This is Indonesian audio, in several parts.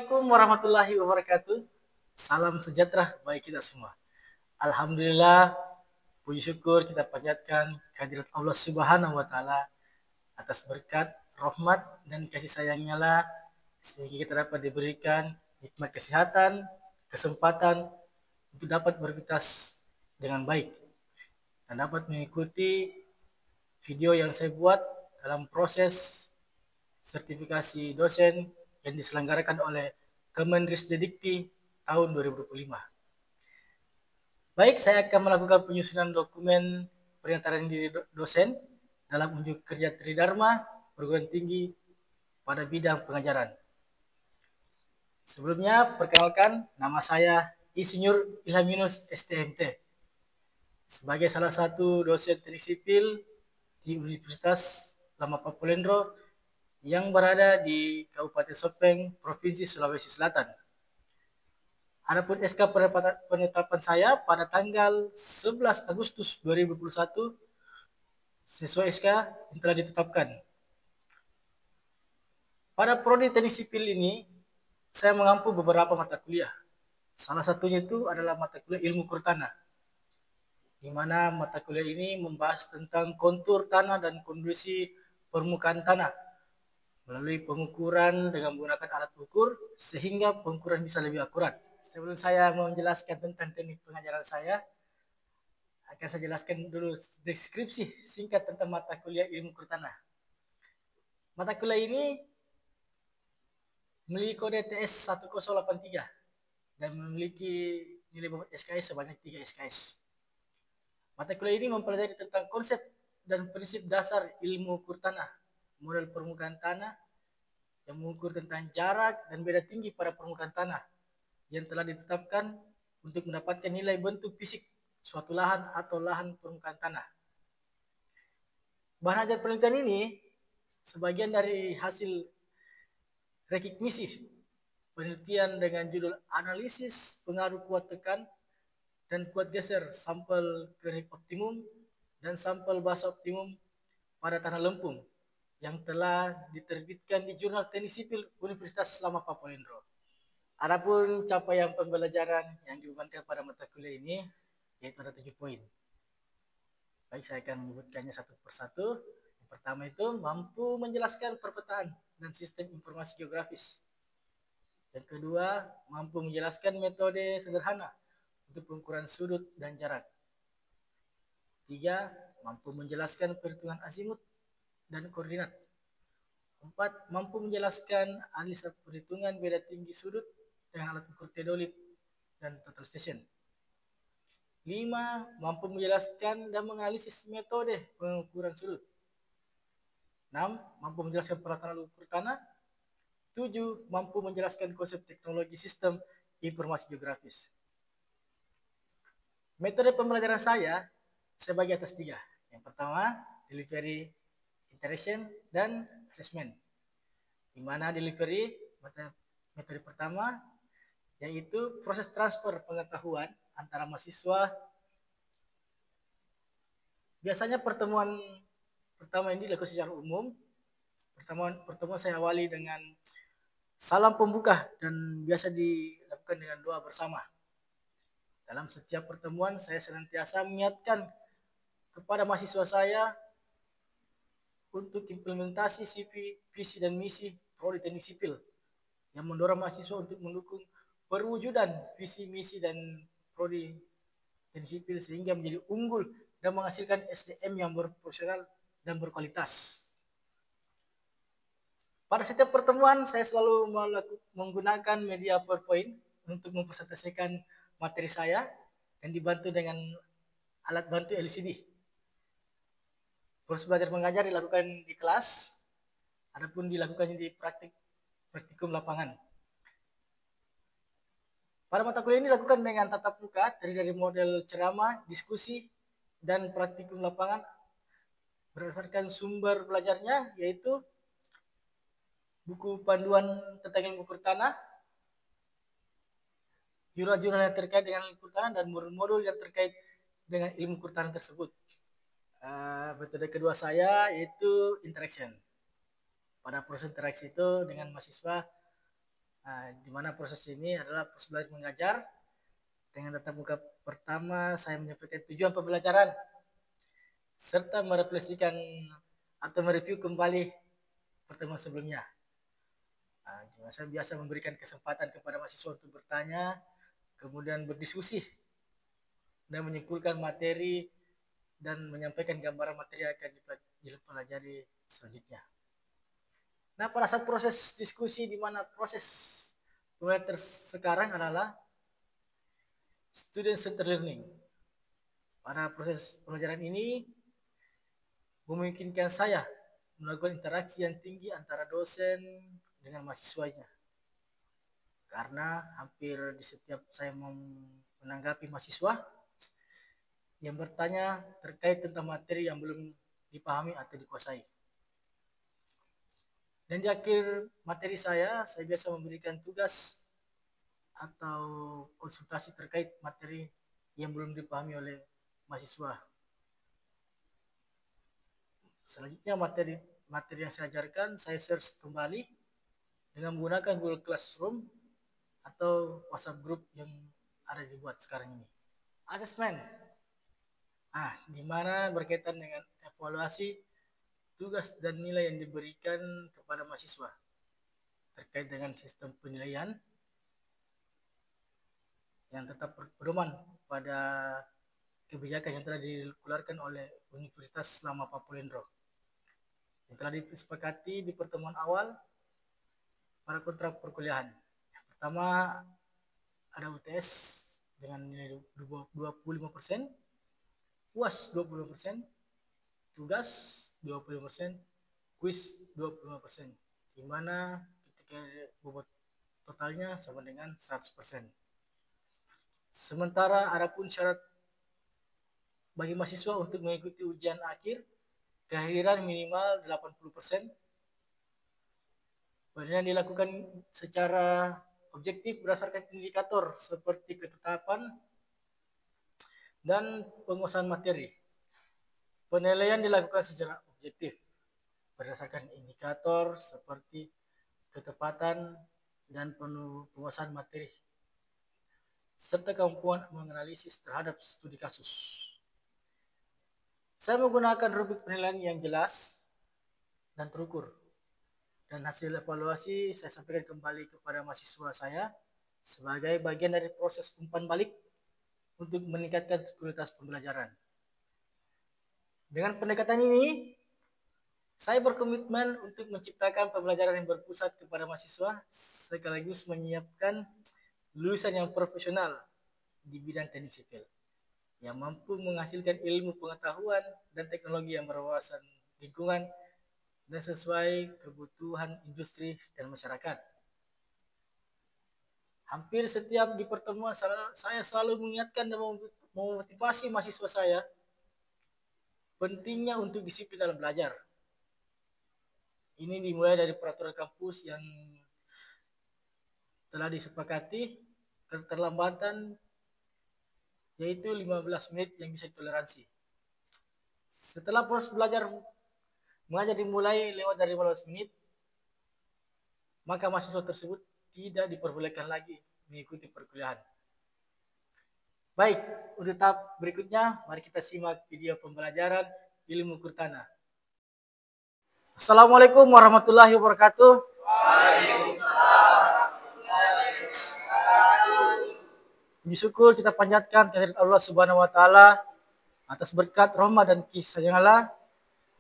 Assalamualaikum warahmatullahi wabarakatuh. Salam sejahtera bagi kita semua. Alhamdulillah, puji syukur kita panjatkan kehadirat Allah Subhanahu wa taala atas berkat, rahmat dan kasih sayangnya lah sehingga kita dapat diberikan nikmat kesehatan, kesempatan untuk dapat beraktivitas dengan baik dan dapat mengikuti video yang saya buat dalam proses sertifikasi dosen yang diselenggarakan oleh Kemendrisdikti tahun 2025. Baik, saya akan melakukan penyusunan dokumen pernyataan diri dosen dalam unjuk kerja Tridharma perguruan tinggi pada bidang pengajaran. Sebelumnya, perkenalkan, nama saya Insinyur Ilham Yunus STMT. Sebagai salah satu dosen teknik sipil di Universitas Lama Papulendro yang berada di Kabupaten Sopeng, Provinsi Sulawesi Selatan. Adapun SK penetapan saya pada tanggal 11 Agustus 2021 sesuai SK yang telah ditetapkan. Pada prodi teknik sipil ini, saya mengampu beberapa mata kuliah. Salah satunya itu adalah mata kuliah ilmu kurtanah, di mana mata kuliah ini membahas tentang kontur tanah dan kondisi permukaan tanah melalui pengukuran dengan menggunakan alat ukur sehingga pengukuran bisa lebih akurat. Sebelum saya menjelaskan tentang teknik pengajaran saya, akan saya jelaskan dulu deskripsi singkat tentang mata kuliah ilmu kurtanah. Mata kuliah ini memiliki kode TS 1083 dan memiliki nilai bobot SKS sebanyak 3 SKS. Mata kuliah ini mempelajari tentang konsep dan prinsip dasar ilmu ukur tanah, model permukaan tanah yang mengukur tentang jarak dan beda tinggi pada permukaan tanah yang telah ditetapkan untuk mendapatkan nilai bentuk fisik suatu lahan atau lahan permukaan tanah. Bahan ajar penelitian ini sebagian dari hasil rekognisif penelitian dengan judul analisis pengaruh kuat tekan dan kuat geser sampel kering optimum dan sampel basah optimum pada tanah lempung yang telah diterbitkan di Jurnal Teknik Sipil Universitas Lama Papulendro. Adapun capaian pembelajaran yang dibebankan pada mata kuliah ini yaitu ada 7 poin. Baik, saya akan menyebutkannya satu persatu. Yang pertama itu mampu menjelaskan perpetaan dan sistem informasi geografis. Yang kedua, mampu menjelaskan metode sederhana untuk pengukuran sudut dan jarak. 3. Mampu menjelaskan perhitungan azimut dan koordinat. 4. Mampu menjelaskan analisa perhitungan beda tinggi sudut dengan alat ukur teodolit dan total station. 5. Mampu menjelaskan dan menganalisis metode pengukuran sudut. 6. Mampu menjelaskan peralatan ukur tanah. 7. Mampu menjelaskan konsep teknologi sistem informasi geografis. Metode pembelajaran saya bagi atas 3. Yang pertama, delivery, interaction, dan assessment. Di mana delivery, metode pertama, yaitu proses transfer pengetahuan antara mahasiswa. Biasanya pertemuan pertama ini dilakukan secara umum. Pertemuan saya awali dengan salam pembuka dan biasa dilakukan dengan doa bersama. Dalam setiap pertemuan saya senantiasa mengingatkan kepada mahasiswa saya untuk implementasi CV, visi dan misi prodi teknik sipil yang mendorong mahasiswa untuk mendukung perwujudan visi, misi dan prodi teknik sipil sehingga menjadi unggul dan menghasilkan SDM yang berprofesional dan berkualitas. Pada setiap pertemuan saya selalu menggunakan media PowerPoint untuk mempresentasikan materi saya dan dibantu dengan alat bantu LCD. Proses belajar mengajar dilakukan di kelas, adapun dilakukannya di praktikum lapangan. Pada mata kuliah ini dilakukan dengan tatap muka, terdiri dari model ceramah, diskusi, dan praktikum lapangan berdasarkan sumber belajarnya, yaitu buku panduan tentang ilmu ukur tanah, jurnal-jurnal yang terkait dengan ilmu ukur tanah, dan modul-modul yang terkait dengan ilmu ukur tanah tersebut. Metode kedua saya yaitu interaction. Pada proses interaksi itu dengan mahasiswa Di mana proses ini adalah proses belajar mengajar. Dengan tatap muka pertama, saya menyampaikan tujuan pembelajaran serta merefleksikan atau mereview kembali pertemuan sebelumnya. Saya biasa memberikan kesempatan kepada mahasiswa untuk bertanya, kemudian berdiskusi, dan menyimpulkan materi dan menyampaikan gambaran materi yang akan dipelajari selanjutnya. Nah, pada saat proses diskusi, di mana proses pembelajaran sekarang adalah student-centered learning. Pada proses pembelajaran ini memungkinkan saya melakukan interaksi yang tinggi antara dosen dengan mahasiswanya. Karena hampir di setiap saya menanggapi mahasiswa yang bertanya terkait tentang materi yang belum dipahami atau dikuasai. Dan di akhir materi saya biasa memberikan tugas atau konsultasi terkait materi yang belum dipahami oleh mahasiswa. Selanjutnya materi yang saya ajarkan saya search kembali dengan menggunakan Google Classroom atau WhatsApp group yang ada dibuat sekarang ini. Asesmen, di mana berkaitan dengan evaluasi tugas dan nilai yang diberikan kepada mahasiswa terkait dengan sistem penilaian yang tetap berpedoman pada kebijakan yang telah dikeluarkan oleh Universitas Lama Papulendro yang telah disepakati di pertemuan awal pada kontrak perkuliahan. Yang pertama ada UTS dengan nilai 25%, UAS 20%, tugas 20%, kuis 25%, di mana ketika bobot totalnya sama dengan 100%. Sementara adapun syarat bagi mahasiswa untuk mengikuti ujian akhir, kehadiran minimal 80%. Penilaian dilakukan secara objektif berdasarkan indikator seperti ketetapan dan penguasaan materi. Penilaian dilakukan secara objektif berdasarkan indikator seperti ketepatan dan penguasaan materi serta kemampuan menganalisis terhadap studi kasus. Saya menggunakan rubrik penilaian yang jelas dan terukur, dan hasil evaluasi saya sampaikan kembali kepada mahasiswa saya sebagai bagian dari proses umpan balik untuk meningkatkan kualitas pembelajaran. Dengan pendekatan ini, saya berkomitmen untuk menciptakan pembelajaran yang berpusat kepada mahasiswa sekaligus menyiapkan lulusan yang profesional di bidang teknik sipil yang mampu menghasilkan ilmu pengetahuan dan teknologi yang berwawasan lingkungan dan sesuai kebutuhan industri dan masyarakat. Hampir setiap di pertemuan saya selalu mengingatkan dan memotivasi mahasiswa saya pentingnya untuk disiplin dalam belajar. Ini dimulai dari peraturan kampus yang telah disepakati, keterlambatan yaitu 15 menit yang bisa ditoleransi. Setelah proses belajar mengajar dimulai lewat dari 15 menit, maka mahasiswa tersebut tidak diperbolehkan lagi mengikuti perkuliahan. Baik, untuk tahap berikutnya, mari kita simak video pembelajaran ilmu kurtana. Assalamualaikum warahmatullahi wabarakatuh. Puji syukur kita panjatkan kehadirat Allah Subhanahu wa taala atas berkat rahmat dan kasih sayang Allah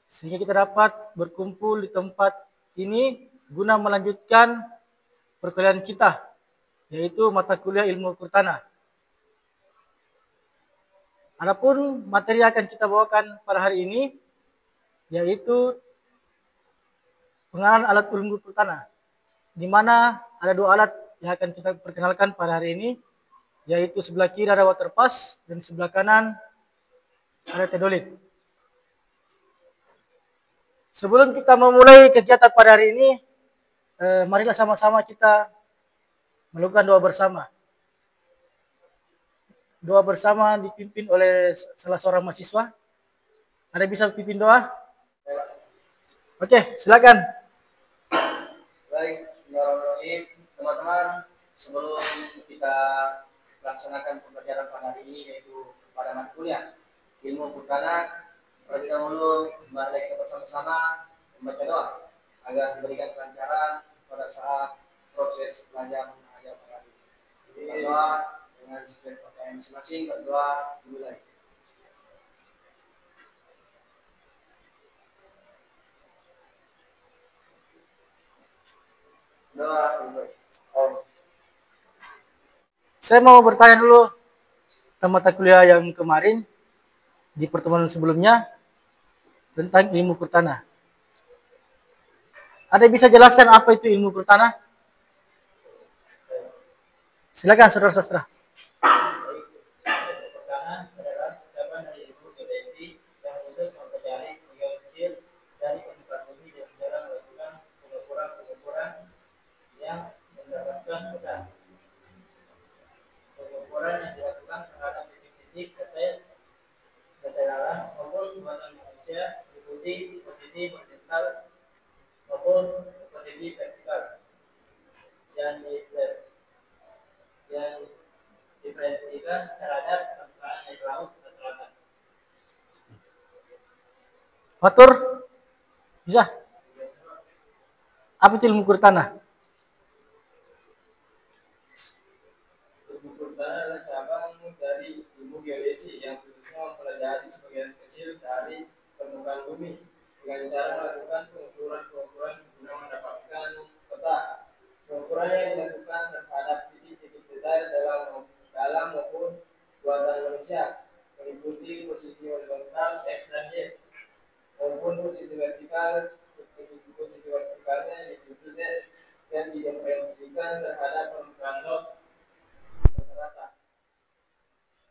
sehingga kita dapat berkumpul di tempat ini guna melanjutkan perkuliahan kita, yaitu mata kuliah ilmu kurtana. Adapun materi yang akan kita bawakan pada hari ini yaitu pengenalan alat ilmu kurtana, di mana ada dua alat yang akan kita perkenalkan pada hari ini, yaitu sebelah kiri ada water pass dan sebelah kanan ada tedolit. Sebelum kita memulai kegiatan pada hari ini, marilah sama-sama kita melakukan doa bersama. Doa bersama dipimpin oleh salah seorang mahasiswa. Ada bisa pimpin doa? Oke, silakan. Baik, bismillahirrahmanirrahim. Teman-teman, sebelum kita laksanakan pembelajaran pada hari ini, yaitu pada mata kuliah ilmu kurtana, terlebih dahulu mari kita bersama-sama membaca doa agar diberikan kelancaran pada saat proses belajar mengajar pada hari ini. Berdoa dengan sesuai percayaan masing-masing, berdoa dimulai. Saya mau bertanya dulu tentang mata kuliah yang kemarin di pertemuan sebelumnya tentang ilmu kurtana. Ada bisa jelaskan apa itu ilmu kurtana? Silakan saudara sastra. Kurtana adalah cabang dari ilmu geodesi yang khusus mempelajari bagian kecil dari permukaan bumi dan cara melakukan pengukuran yang mendapatkan bedah. Pengukuran yang dilakukan terhadap titik-titik keterangan maupun buatan manusia meliputi posisi horizontal maupun posisi vertikal yang diperhatikan terhadap permukaan air laut rata-rata. Fatur, bisa? Apa itu ilmu kurtana? Ilmu kurtana adalah cabang dari ilmu geodesi yang khususnya mempelajari sebagian kecil dari permukaan bumi dengan cara melakukan pengukuran guna mendapatkan peta. Pengukuran yang dilakukan terhadap titik-titik detail dalam maupun buatan manusia meliputi posisi horizontal X dan Y maupun posisi vertikalnya yaitu Z yang didefinisikan terhadap permukaan laut rata-rata.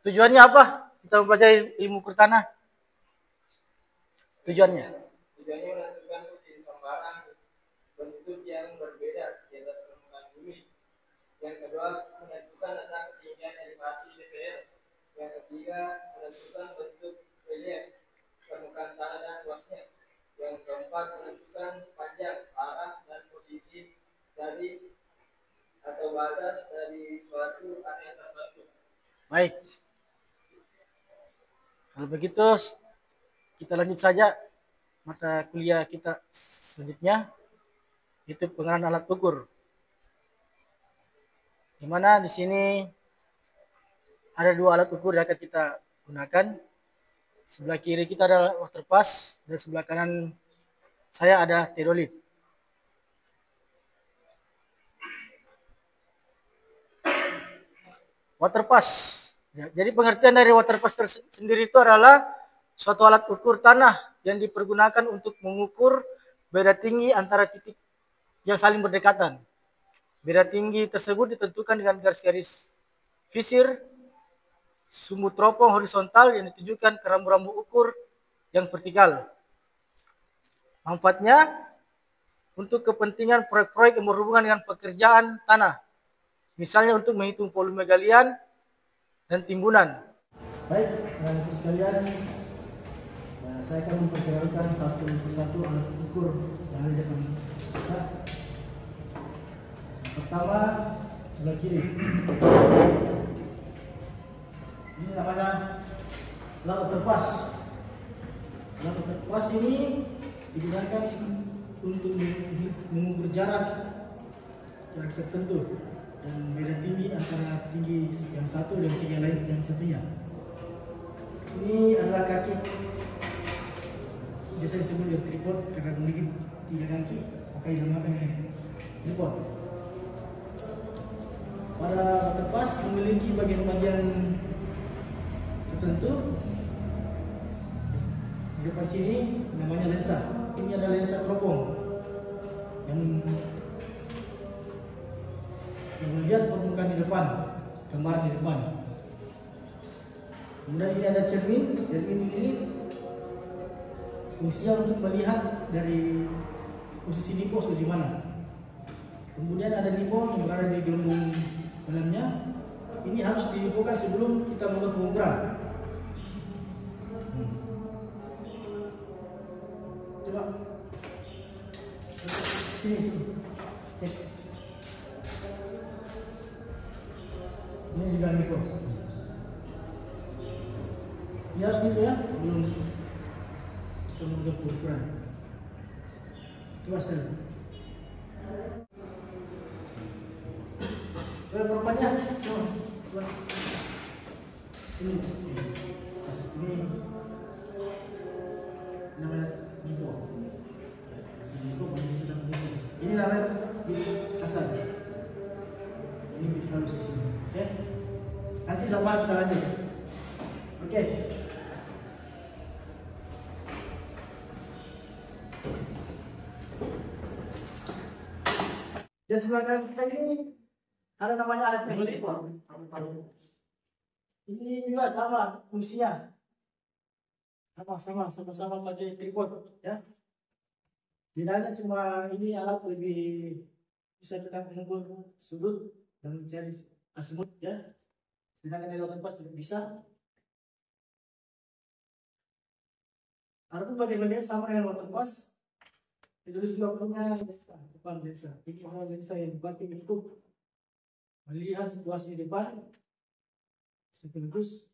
Tujuannya apa? Kita mempelajari ilmu kurtana. Tujuannya menentukan posisi sembarang bentuk yang berbeda di atas permukaan bumi. Yang kedua, menentukan tentang ketinggian elevasi DPR. Yang ketiga, menentukan bentuk relief permukaan tanah dan luasnya. Yang keempat, menentukan panjang, arah, dan posisi dari atau batas dari suatu area tertentu. baik. Kalau begitu, kita lanjut saja mata kuliah kita selanjutnya, itu pengenalan alat ukur. Di mana di sini ada dua alat ukur yang akan kita gunakan. Sebelah kiri kita ada water pass dan sebelah kanan saya ada teodolit. Water pass. Ya, jadi pengertian dari water pass sendiri itu adalah suatu alat ukur tanah yang dipergunakan untuk mengukur beda tinggi antara titik yang saling berdekatan. Beda tinggi tersebut ditentukan dengan garis-garis fisir sumbu teropong horizontal yang ditujukan ke rambu-rambu ukur yang vertikal. Manfaatnya untuk kepentingan proyek-proyek yang berhubungan dengan pekerjaan tanah. Misalnya untuk menghitung volume galian dan timbunan. Baik, teman-teman sekalian, saya akan memperkenalkan satu persatu alat ukur yang ada di depan kita. Pertama, sebelah kiri. Ini namanya alat ukur pas. Alat ukur pas ini digunakan untuk mengukur jarak tertentu dan beda tinggi antara tinggi yang satu dan tinggi lain yang satunya. Ini adalah kaki, biasa disebut dengan tripod karena memiliki 3 kaki, maka dinamakan tripod. Pada terpas memiliki bagian-bagian tertentu. Di depan sini namanya lensa. Ini adalah lensa teropong yang melihat permukaan di depan, gambar di depan. Kemudian ini ada cermin. Cermin ini fungsinya untuk melihat dari posisi nipo di mana. Kemudian ada nipo yang berada di gelembung dalamnya. Ini harus dinipokan sebelum kita melakukan pengukuran. Coba sini cek. Ini juga mikro. Ini harus gitu ya sebelum kita mengambil ukuran. Coba saya. Berapanya? Coba. Ini namanya mikro. Ini namanya kasar. Ini halus di sini. Oke. Nanti lama kita lanjut. Oke. Di sebelah kanan kita ini ada namanya alat ventilator. Ini juga sama fungsinya. Sama-sama pakai tripod ya. Bedanya cuma ini alat lebih bisa kita mengukur sudut dan mencari azimuth ya. Sedangkan yang dilakukan pas tidak bisa. Adapun bagian sama dengan water pas, itu juga punya lensa, depan lensa. Ini adalah lensa yang dipakai untuk melihat situasi di depan sekaligus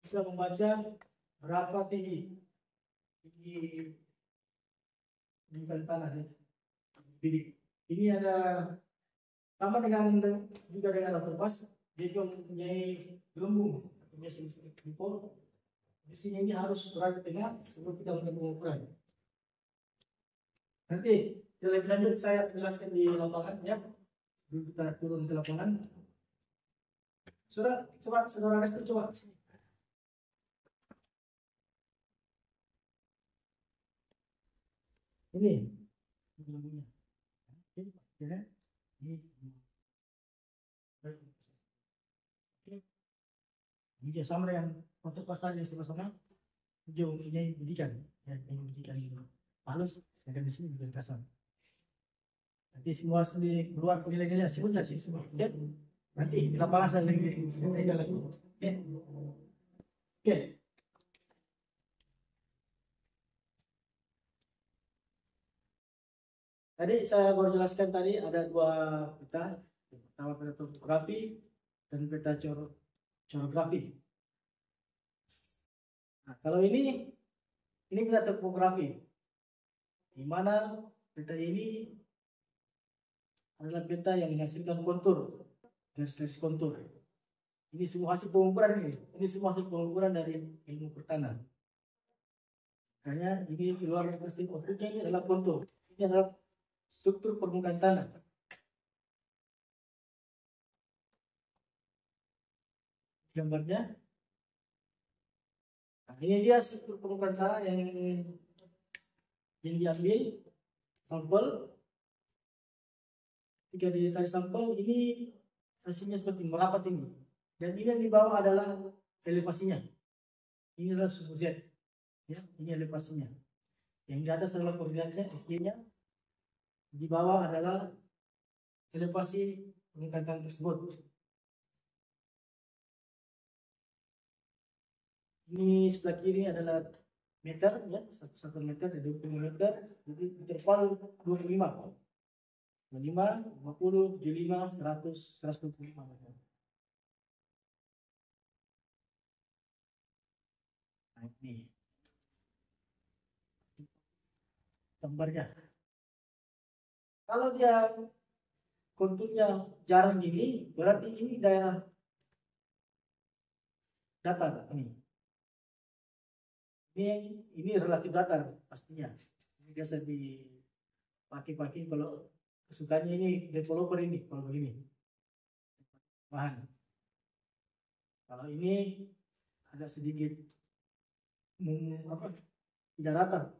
bisa membaca berapa tinggi permukaan tanah ya. Bidik. Ini ada sama dengan juga dengan water pas, dia juga mempunyai gelembung, punya sedikit jempol. Di sini ini harus berada di tengah sebelum kita melakukan pengukuran. Nanti lebih lanjut saya jelaskan di lapangan ya. Kita turun ke lapangan. Saudara Restu coba. Ini gelembungnya. Ya. Ini sama dengan untuk pasal yang sama-sama dia mempunyai bidikan ya, yang bidikan itu halus, sedangkan di sini bidikan kasar. Nanti semua sendiri keluar nilai-nilai hasilnya sih semua. Ya. Nanti di lapangan saya lagi. Oke. Tadi saya baru jelaskan tadi ada dua peta, pertama peta topografi dan peta chorografi. Nah, kalau ini peta topografi, di mana peta ini adalah peta yang menghasilkan kontur, garis-garis kontur. Ini semua hasil pengukuran ini semua hasil pengukuran dari ilmu pertanahan. Makanya ini keluar hasil konturnya ini adalah kontur. Ini adalah struktur permukaan tanah. Gambarnya. Nah, ini dia struktur permukaan tanah yang diambil sampel. Jika ditarik sampel ini hasilnya seperti merapat tinggi. Dan ini yang di bawah adalah elevasinya. Ini adalah suhu Z. Ya, ini elevasinya. Yang di atas adalah koordinatnya, SD-nya. Di bawah adalah elevasi permukaan tanah tersebut. Ini sebelah kiri adalah meter, ya, 1 meter dan 20 meter. Jadi interval 25, 50, 75, 100, 125 meter. Nah, ini gambarnya. Kalau dia konturnya jarang gini, berarti ini daerah datar ini. Ini relatif datar pastinya. Ini biasa dipakai kalau kesukaannya ini developer ini kalau begini. Bahan. Kalau ini agak sedikit tidak rata.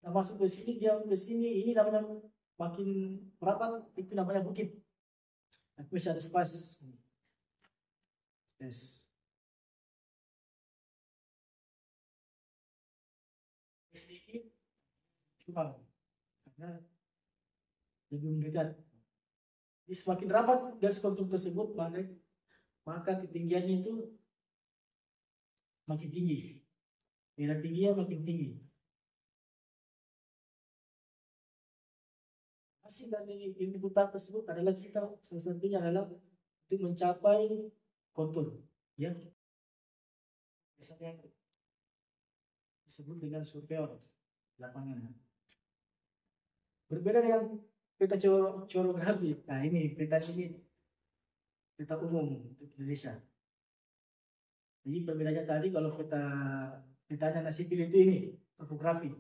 Nah, masuk ke sini dia ke sini ini namanya makin merapat itu namanya bukit. Tapi masih ada space. Sedikit kurang karena lebih mendekat. Jadi semakin rapat garis kontur tersebut maka ketinggiannya itu makin tinggi. Nilai tingginya makin tinggi. hasil dari inputan tersebut adalah kita salah satunya adalah untuk mencapai kontur, ya. Biasanya disebut dengan surveyor lapangan. Berbeda dengan peta chorografi. Nah ini peta umum untuk Indonesia. Jadi perbedaannya tadi kalau petanya nasipil itu ini topografi.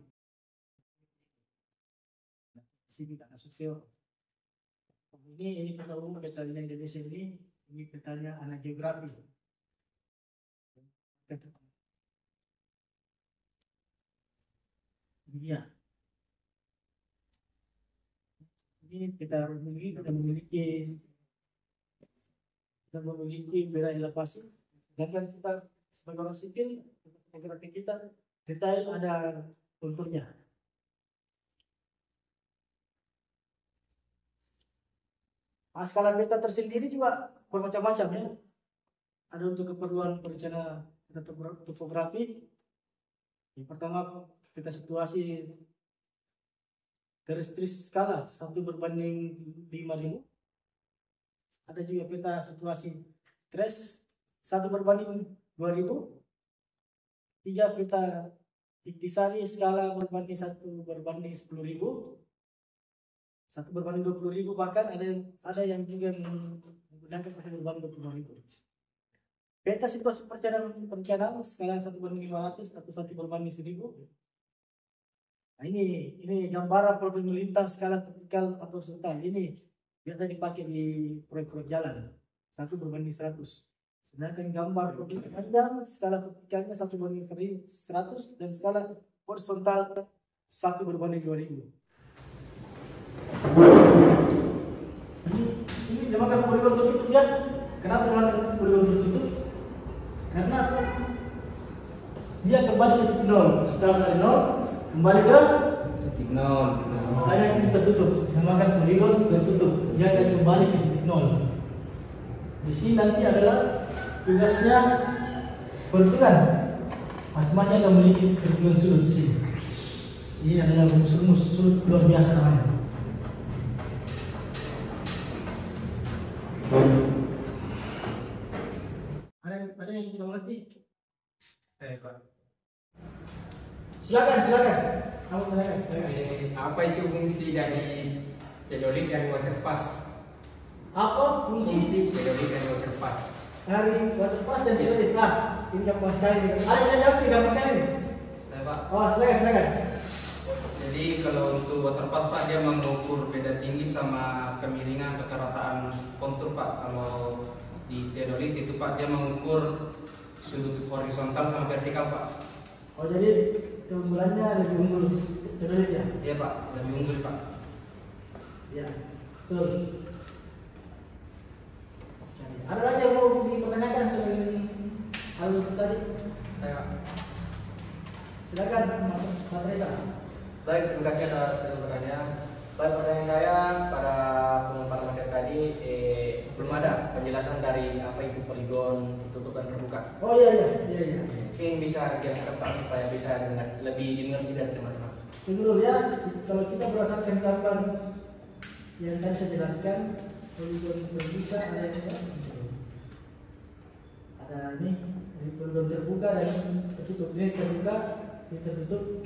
Sini tanah surveyor. Ini peta umum petanya Indonesia ini petanya anak geografi. Iya. Ini kita memiliki wilayah elevasi. Sedangkan kita sebagai orang sipil, geografi kita detail ada konturnya. Nah, skala peta tersendiri juga bermacam-macam ya. Ada untuk keperluan perencana topografi. Yang pertama peta situasi terestris skala 1/5000. Ada juga peta situasi tres 1/2000. 3 peta iktisari skala berbanding 1/10.000. 1/20.000, bahkan ada yang juga menggunakan 1/20.000. Peta situasi perencanaan skala 1/500 atau 1/1000. Nah, ini gambaran profil lintas skala vertikal atau horizontal. Ini biasa dipakai di proyek-proyek jalan 1/100. Sedangkan gambar profil panjang skala vertikalnya 1/100 dan skala horizontal 1/2000. Ini dinamakan poligon tertutup ya. Kenapa dinamakan poligon tertutup? Karena dia kembali ke titik nol. Setelah dari nol kembali ke titik nol. Makanya ini tertutup. Dinamakan poligon tertutup. Dia akan kembali ke titik nol. Di sini nanti adalah tugasnya perhitungan. Masing-masing akan memiliki perhitungan sudut di sini. Ini adalah rumus sudut luar biasa namanya. Ada yang tidak mengerti? Pak. Silakan. Kamu silakan. Apa itu fungsi dari teodolit dan waterpass? Apa fungsi teodolit dan waterpass? dari waterpass dan teodolit? Ini gampang sekali. Ada yang jawab gampang sekali. Saya Pak. Oh silakan. Jadi kalau untuk waterpass Pak, dia mengukur beda tinggi sama kemiringan atau kerataan kontur Pak. Kalau di teodolit itu Pak, dia mengukur sudut horizontal sama vertikal Pak. Oh jadi keunggulannya lebih unggul teodolit ya? Iya Pak, lebih unggul Pak. Ya, betul. Sekali. Ada lagi yang mau dipertanyakan selain hal itu tadi? Baik Pak. Silakan Mas Reza. Baik, terima kasih atas kesempatannya. Baik, pertanyaan saya pada pengembangan materi tadi belum ada penjelasan dari apa itu poligon tertutup dan terbuka. Oh iya. Mungkin bisa dijelaskan Pak supaya bisa lebih dimengerti dari teman-teman. Dulu ya, kalau kita berdasarkan gambar yang tadi saya jelaskan, poligon terbuka ada ini poligon terbuka dan tertutup. Ini terbuka, ini tertutup.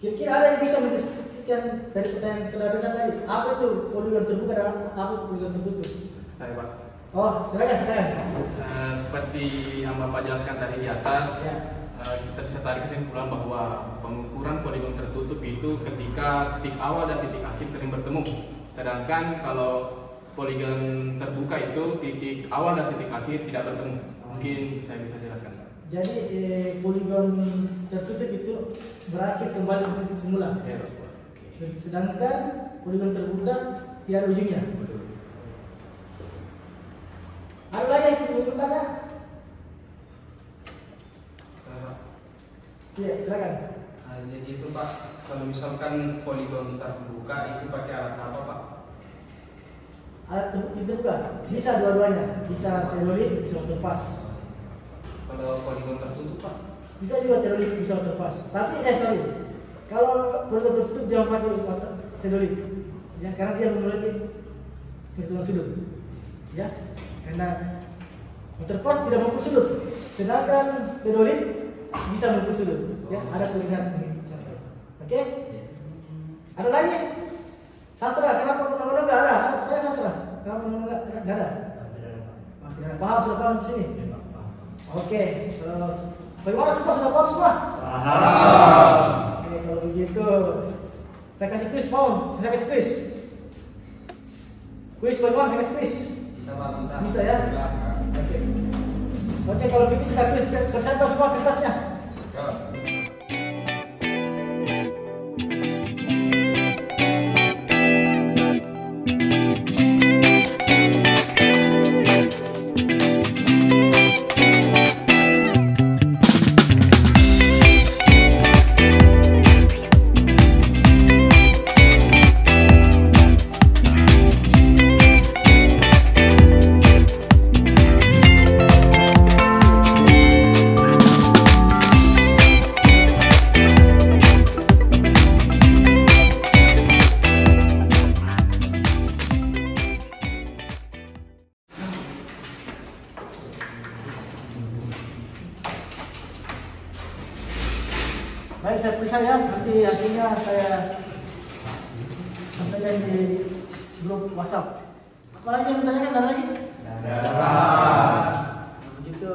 Kira-kira ada yang bisa mendeskripsikan dari pertanyaan saudara saya tadi? Apa itu poligon terbuka dan apa itu poligon tertutup? Saya Pak. Oh, silakan. Seperti yang Bapak jelaskan tadi di atas, Ya. Kita bisa tarik kesimpulan bahwa pengukuran poligon tertutup itu ketika titik awal dan titik akhir sering bertemu. Sedangkan kalau poligon terbuka itu titik awal dan titik akhir tidak bertemu. Mungkin saya bisa jelaskan. Jadi poligon tertutup itu berakhir kembali ke titik semula. Ya, Sedangkan poligon terbuka tidak ada ujungnya. betul. Ada lagi yang ingin bertanya? Iya, silakan. Jadi itu Pak, kalau misalkan poligon terbuka itu pakai alat apa Pak? Alat terbuka bisa dua-duanya, bisa teodolit, bisa waterpass. Kalau poligon tertutup Pak? Bisa juga teodolit, bisa waterpass. Tapi kalau poligon tertutup dia pakai teodolit. ya, karena dia memiliki perhitungan sudut, ya, karena motor pas tidak mengukur sudut, sedangkan pedolit bisa mengukur sudut, ya, ada pengingat ini. Oke? Ada lagi? Sastra, kenapa undang-undang nggak ada? Ada pertanyaan sastra, kenapa undang-undang nggak ada? Tidak paham, sudah paham di sini? Oke, bagaimana semua? Sudah paham semua? Paham. Oke, kalau begitu saya kasih kuis, mau? Saya kasih kuis. Kuis bagaimana? Saya kasih kuis. Bisa Pak, bisa. Bisa ya? Oke. Oke, kalau begitu kita kuis bersama semua kertasnya. Baik, saya periksa ya, nanti hasilnya saya sampaikan di grup WhatsApp. Apa lagi yang ditanyakan? Ada lagi? Begitu,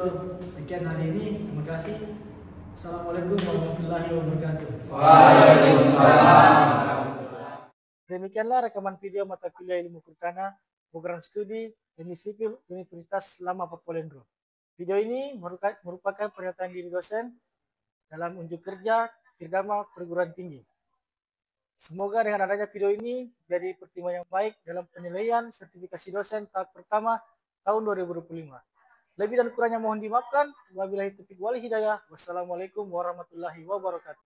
sekian hari ini. Terima kasih. Assalamualaikum warahmatullahi wabarakatuh. Waalaikumsalam. Demikianlah rekaman video mata kuliah ilmu kehutanan program studi Teknik Sipil Universitas Lama Papua. Video ini merupakan pernyataan diri dosen dalam unjuk kerja Tridharma Perguruan Tinggi. Semoga dengan adanya video ini jadi pertimbangan yang baik dalam penilaian sertifikasi dosen tahap pertama tahun 2025. Lebih dan kurangnya mohon dimaafkan. Wabillahi taufiq wal hidayah. Wassalamualaikum warahmatullahi wabarakatuh.